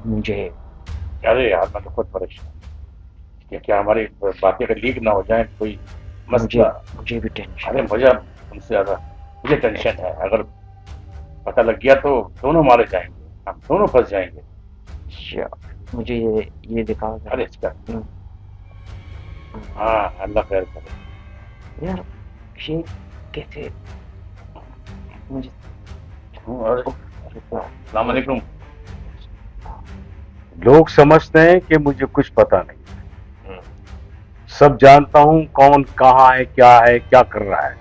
مجھے ارے یار میں تو خود پریشان کہ کیا ہماری باتیں اگر لیک نہ ہو جائیں کوئی مجھے مسئلہ. مجھے بھی ٹینشن ارے ہے. مجھے تم سے زیادہ مجھے ٹینشن ہے. اگر پتہ لگ گیا تو دونوں مارے جائیں گے, ہم دونوں پھنس جائیں گے. اچھا، مجھے یہ دکھاؤ ذرا. ارے اس کا ہم، ہاں اللہ خیر کرے. یار یہ کیسے مجھے ارے اوف، السلام علیکم. لوگ سمجھتے ہیں کہ مجھے کچھ پتا نہیں, سب جانتا ہوں کون کہاں ہے, کیا کر رہا ہے,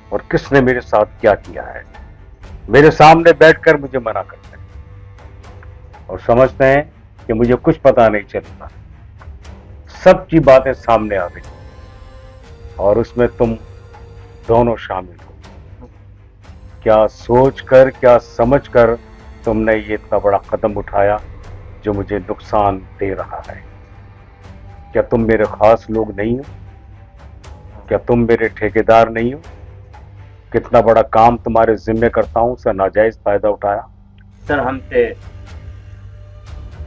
اور کس نے میرے ساتھ کیا کیا ہے. میرے سامنے بیٹھ کر مجھے منع کرتے ہیں اور سمجھتے ہیں کہ مجھے کچھ پتا نہیں چلتا. سب کی باتیں سامنے آ گئی اور اس میں تم دونوں شامل ہو. کیا سوچ کر, کیا سمجھ کر تم نے یہ اتنا بڑا قدم اٹھایا جو مجھے نقصان دے رہا ہے؟ کیا تم میرے خاص لوگ نہیں ہو؟ کیا تم میرے ٹھیکیدار نہیں ہو؟ کتنا بڑا کام تمہارے ذمے کرتا ہوں, اسے ناجائز فائدہ اٹھایا. سر ہم سے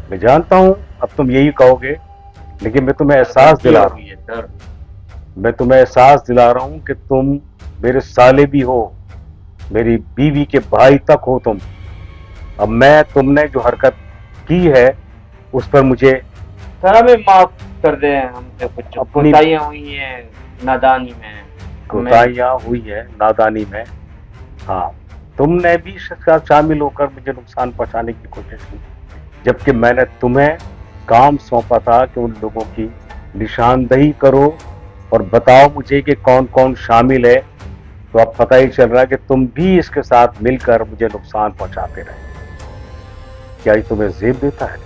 میں جانتا ہوں اب تم یہی کہو گے, لیکن میں تمہیں احساس دلا رہا ہوں, سر. میں تمہیں احساس دلا رہا ہوں کہ تم میرے سالے بھی ہو, میری بیوی کے بھائی تک ہو تم. اب میں تم نے جو حرکت کی ہے اس پر مجھے سر ہمیں معاف کر دیں, ہم سے کچھ اپنی کوتاہیاں ہوئی ہیں نادانی میں. کوتاہیاں ہوئی ہے نادانی میں. ہاں, تم نے بھی اس کے ساتھ شامل ہو کر مجھے نقصان پہنچانے کی کوشش کی, جبکہ میں نے تمہیں کام سونپا تھا کہ ان لوگوں کی نشاندہی کرو اور بتاؤ مجھے کہ کون کون شامل ہے. تو اب پتہ ہی چل رہا ہے کہ تم بھی اس کے ساتھ مل کر مجھے نقصان پہنچاتے رہے. کیا یہ تمہیں زیب دیتا ہے؟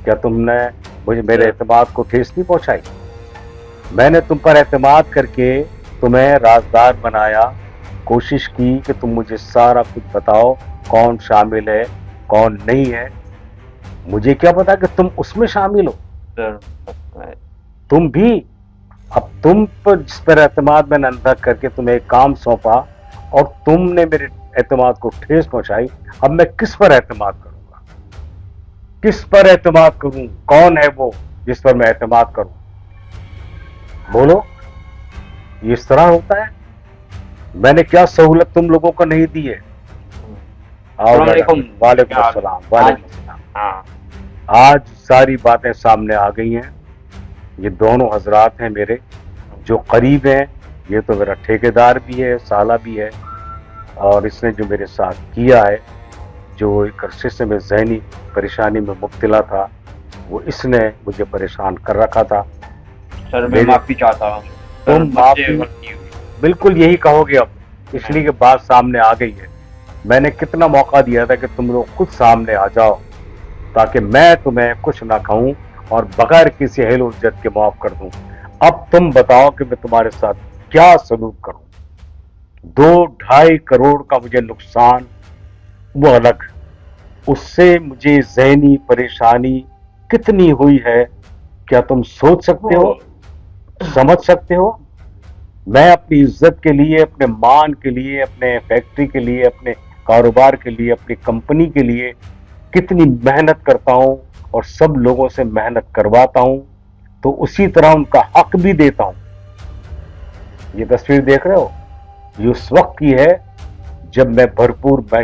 کیا تم نے مجھے میرے اعتماد کو ٹھیس نہیں پہنچائی؟ میں نے تم پر اعتماد کر کے تمہیں رازدار بنایا, کوشش کی کہ تم مجھے سارا کچھ بتاؤ, کون شامل ہے کون نہیں ہے. مجھے کیا پتا کہ تم اس میں شامل ہو. سر تم بھی اب تم پر جس پر اعتماد میں نے اندھا کر کے تمہیں ایک کام سونپا اور تم نے میرے اعتماد کو ٹھیس پہنچائی, اب میں کس پر اعتماد کروں گا؟ کس پر اعتماد کروں؟ کون ہے وہ جس پر میں اعتماد کروں؟ بولو, یہ اس طرح ہوتا ہے؟ میں نے کیا سہولت تم لوگوں کو نہیں دی ہے؟ السلام علیکم. وعلیکم السلام. وعلیکم السلام. آج ساری باتیں سامنے آ گئی ہیں. یہ دونوں حضرات ہیں میرے جو قریب ہیں, یہ تو میرا ٹھیکیدار بھی ہے, سالہ بھی ہے, اور اس نے جو میرے ساتھ کیا ہے, جو ایک عرصے سے میں ذہنی پریشانی میں مبتلا تھا, وہ اس نے مجھے پریشان کر رکھا تھا. سر میں معافی چاہتا ہوں. تم معافی بالکل یہی کہو گے اب, اس لیے کہ بات سامنے آ گئی ہے. میں نے کتنا موقع دیا تھا کہ تم لوگ خود سامنے آ جاؤ تاکہ میں تمہیں کچھ نہ کہوں اور بغیر کسی حیل و حجت کے معاف کر دوں. اب تم بتاؤ کہ میں تمہارے ساتھ کیا سلوک کروں. 2-2.5 کروڑ کا مجھے نقصان وہ الگ, اس سے مجھے ذہنی پریشانی کتنی ہوئی ہے کیا تم سوچ سکتے ہو, سمجھ سکتے ہو؟ میں اپنی عزت کے لیے, اپنے مان کے لیے, اپنے فیکٹری کے لیے, اپنے کاروبار کے لیے, اپنی کمپنی کے لیے کتنی محنت کرتا ہوں اور سب لوگوں سے محنت کرواتا ہوں, تو اسی طرح ان کا حق بھی دیتا ہوں. یہ تصویر دیکھ رہے ہو, یہ اس وقت کی ہے جب میں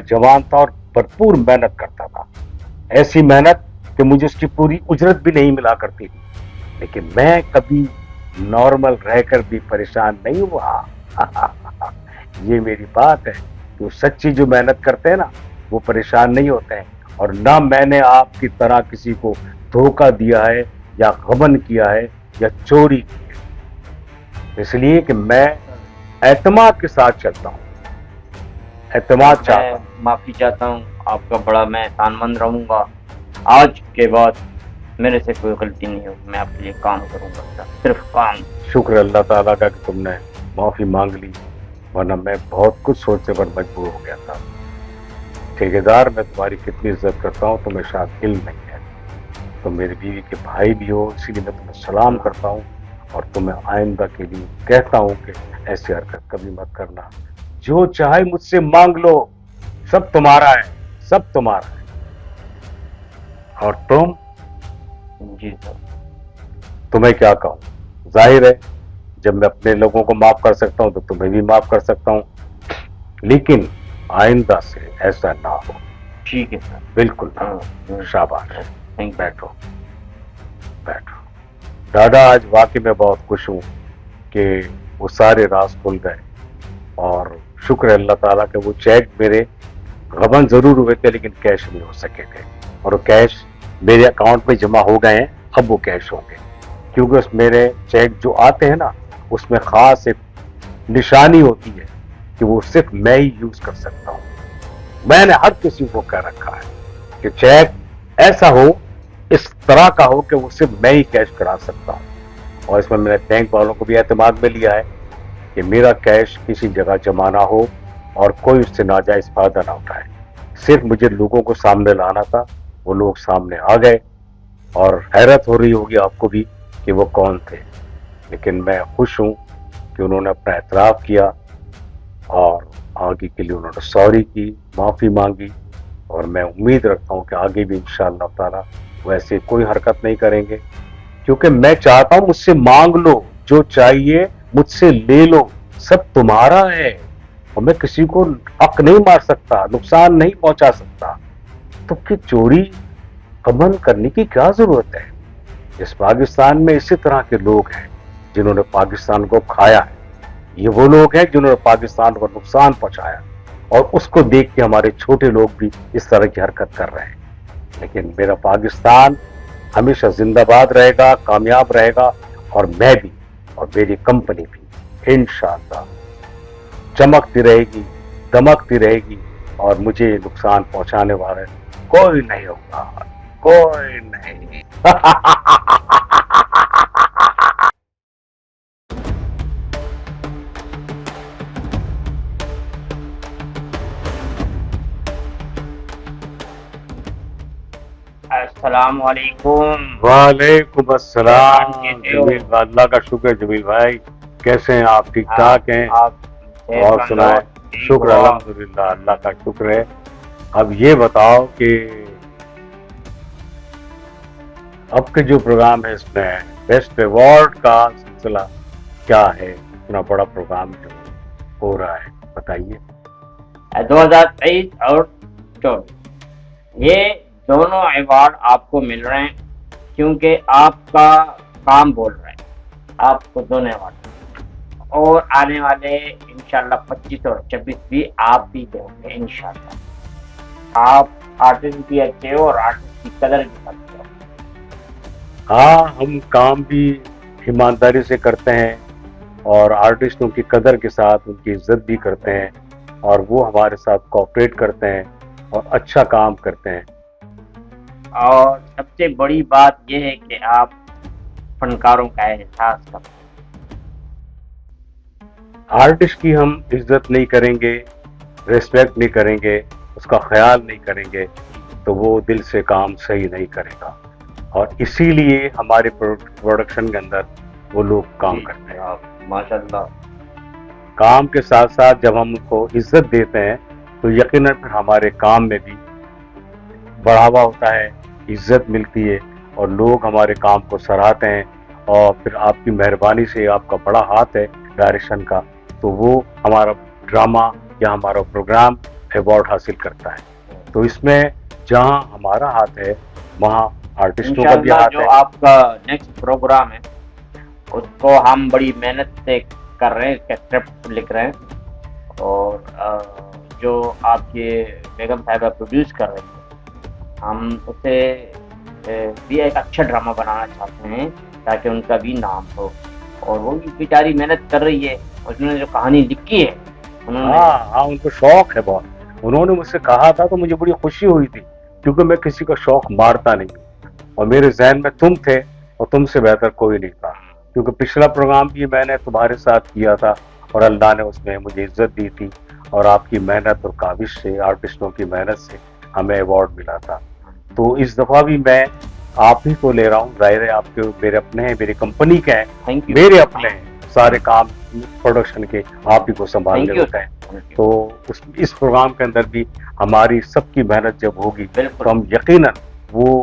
جوان تھا اور بھرپور محنت کرتا تھا. ایسی محنت کہ مجھے اس کی پوری اجرت بھی نہیں ملا کرتی تھی, لیکن میں کبھی نارمل رہ کر بھی پریشان نہیں ہوا. یہ میری بات ہے کہ وہ سچی جو محنت کرتے ہیں نا وہ پریشان نہیں ہوتے ہیں, اور نہ میں نے آپ کی طرح کسی کو دھوکہ دیا ہے یا غبن کیا ہے یا چوری کی ہے. اس لیے کہ میں اعتماد کے ساتھ چلتا ہوں, اعتماد چاہتا ہوں. معافی چاہتا ہوں, آپ کا بڑا میں احسان مند رہوں گا. آج کے بعد میرے سے کوئی غلطی نہیں ہوگی, میں آپ کے لیے کام کروں گا, صرف کام. شکر اللہ تعالیٰ کا کہ تم نے معافی مانگ لی, ورنہ میں بہت کچھ سوچنے پر مجبور ہو گیا تھا. ٹھیکیدار, میں تمہاری کتنی عزت کرتا ہوں تمہیں شاید علم نہیں ہے. تم میری بیوی کے بھائی بھی ہو, اسی لیے میں تمہیں سلام کرتا ہوں اور تمہیں آئندہ کے لیے کہتا ہوں کہ ایسی حرکت کبھی مت کرنا. جو چاہے مجھ سے مانگ لو, سب تمہارا ہے, سب تمہارا ہے. اور تم؟ جی سر. تو میں کیا کہوں؟ ظاہر ہے جب میں اپنے لوگوں کو معاف کر سکتا ہوں تو تمہیں بھی معاف کر سکتا ہوں، لیکن آئندہ سے ایسا نہ ہو. ٹھیک ہے سر. بالکل نہ. ہاں. شاباش. Thank you. بیٹھو بیٹھو. دادا آج واقعی میں بہت خوش ہوں کہ وہ سارے راز کھل گئے، اور شکر ہے اللہ تعالیٰ کہ وہ چیک میرے غبن ضرور ہوئے تھے لیکن کیش نہیں ہو سکے تھے، اور وہ کیش میرے اکاؤنٹ میں جمع ہو گئے ہیں. اب وہ کیش ہوں گے کیونکہ اس میرے چیک جو آتے ہیں نا اس میں خاص ایک نشانی ہوتی ہے کہ وہ صرف میں ہی یوز کر سکتا ہوں. میں نے ہر کسی کو کہہ رکھا ہے کہ چیک ایسا ہو، اس طرح کا ہو کہ وہ صرف میں ہی کیش کرا سکتا ہوں. اور اس میں میں نے بینک والوں کو بھی اعتماد میں لیا ہے کہ میرا کیش کسی جگہ جمع نہ ہو اور کوئی اس سے ناجائز فائدہ نہ اٹھائے. صرف مجھے لوگوں کو سامنے لانا تھا، وہ لوگ سامنے آ گئے، اور حیرت ہو رہی ہوگی آپ کو بھی کہ وہ کون تھے، لیکن میں خوش ہوں کہ انہوں نے اپنا اعتراف کیا اور آگے کے لیے انہوں نے سوری کی، معافی مانگی، اور میں امید رکھتا ہوں کہ آگے بھی انشاءاللہ تعالیٰ وہ ایسے کوئی حرکت نہیں کریں گے، کیونکہ میں چاہتا ہوں مجھ سے مانگ لو، جو چاہیے مجھ سے لے لو، سب تمہارا ہے، اور میں کسی کو حق نہیں مار سکتا، نقصان نہیں پہنچا سکتا. تو کہ چوری امن کرنے کی کیا ضرورت ہے؟ اس پاکستان میں اسی طرح کے لوگ ہیں جنہوں نے پاکستان کو کھایا ہے. یہ وہ لوگ ہیں جنہوں نے پاکستان کو نقصان پہنچایا، اور اس کو دیکھ کے ہمارے چھوٹے لوگ بھی اس طرح کی حرکت کر رہے ہیں. لیکن میرا پاکستان ہمیشہ زندہ باد رہے گا، کامیاب رہے گا، اور میں بھی اور میری کمپنی بھی انشاءاللہ چمکتی رہے گی، دمکتی رہے گی، اور مجھے نقصان پہنچانے والے کوئی نہیں ہوگا، کوئی نہیں. السلام علیکم. وعلیکم السلام. کیسے ہو؟ جمیل، اللہ کا شکر. جمیل بھائی کیسے ہیں آپ؟ ٹھیک ٹھاک ہیں؟ آپ اور سنائیں. شکر الحمدللہ، اللہ کا شکر ہے. اب یہ بتاؤ کہ اب کے جو پروگرام ہے اس میں بیسٹ ایوارڈ کا سلسلہ کیا ہے؟ اتنا بڑا پروگرام جو ہو رہا ہے بتائیے. 2023 اور 24 یہ دونوں ایوارڈ آپ کو مل رہے ہیں کیونکہ آپ کا کام بول رہے ہیں. آپ کو دونوں ایوارڈ اور آنے والے انشاءاللہ 25 اور 26 بھی آپ بھی دیں گے انشاءاللہ. آپ آرٹسٹ بھی اچھے ہو اور آرٹسٹ کی قدر بھی کرتے ہو. ہاں، ہم کام بھی ایمانداری سے کرتے ہیں اور آرٹسٹوں کی قدر کے ساتھ ان کی عزت بھی کرتے ہیں، اور وہ ہمارے ساتھ کوآپریٹ کرتے ہیں اور اچھا کام کرتے ہیں. اور سب سے بڑی بات یہ ہے کہ آپ فنکاروں کا احساس کرتے ہیں. آرٹسٹ کی ہم عزت نہیں کریں گے، ریسپیکٹ نہیں کریں گے، اس کا خیال نہیں کریں گے تو وہ دل سے کام صحیح نہیں کرے گا. اور اسی لیے ہمارے پروڈکشن کے اندر وہ لوگ کام کرتے ہیں. آپ ماشاءاللہ. کام کے ساتھ ساتھ جب ہم ان کو عزت دیتے ہیں تو یقیناً پھر ہمارے کام میں بھی بڑھاوا ہوتا ہے، عزت ملتی ہے، اور لوگ ہمارے کام کو سراہتے ہیں. اور پھر آپ کی مہربانی سے، آپ کا بڑا ہاتھ ہے ڈائریکشن کا، تو وہ ہمارا ڈرامہ یا ہمارا پروگرام ایوارڈ حاصل کرتا ہے. تو اس میں جہاں ہمارا ہاتھ ہے وہاں آرٹسٹوں کا بھی انشاءاللہ ہاتھ جو ہے. آپ کا نیکسٹ پروگرام ہے اس کو ہم بڑی محنت سے کر رہے ہیں، اس کا اسکرپٹ لکھ رہے ہیں، اور جو آپ کے بیگم صاحبہ پروڈیوس کر رہے ہیں، ہم اسے بھی ایک اچھا ڈرامہ بنانا چاہتے ہیں تاکہ ان کا بھی نام ہو. اور وہ بھی بیچاری محنت کر رہی ہے، اس نے جو کہانی لکھی ہے انہوں نے. ہاں، ان کو شوق ہے بہت. انہوں نے مجھ سے کہا تھا تو مجھے بڑی خوشی ہوئی تھی، کیونکہ میں کسی کا شوق مارتا نہیں ہوں، اور میرے ذہن میں تم تھے اور تم سے بہتر کوئی نہیں تھا. کیونکہ پچھلا پروگرام بھی میں نے تمہارے ساتھ کیا تھا اور اللہ نے اس میں مجھے عزت دی تھی، اور آپ کی محنت اور کاوش سے، آرٹسٹوں کی محنت سے ہمیں ایوارڈ ملا تھا. تو اس دفعہ بھی میں آپ ہی کو لے رہا ہوں. ظاہر ہے آپ کے میرے اپنے ہیں، میری کمپنی کے ہیں، تھینک یو. میرے اپنے ہیں، سارے کام پروڈکشن کے آپ ہی کو سنبھالنے ہوتے ہیں. تو اس پروگرام کے اندر بھی ہماری سب کی محنت جب ہوگی تو ہم یقیناً وہ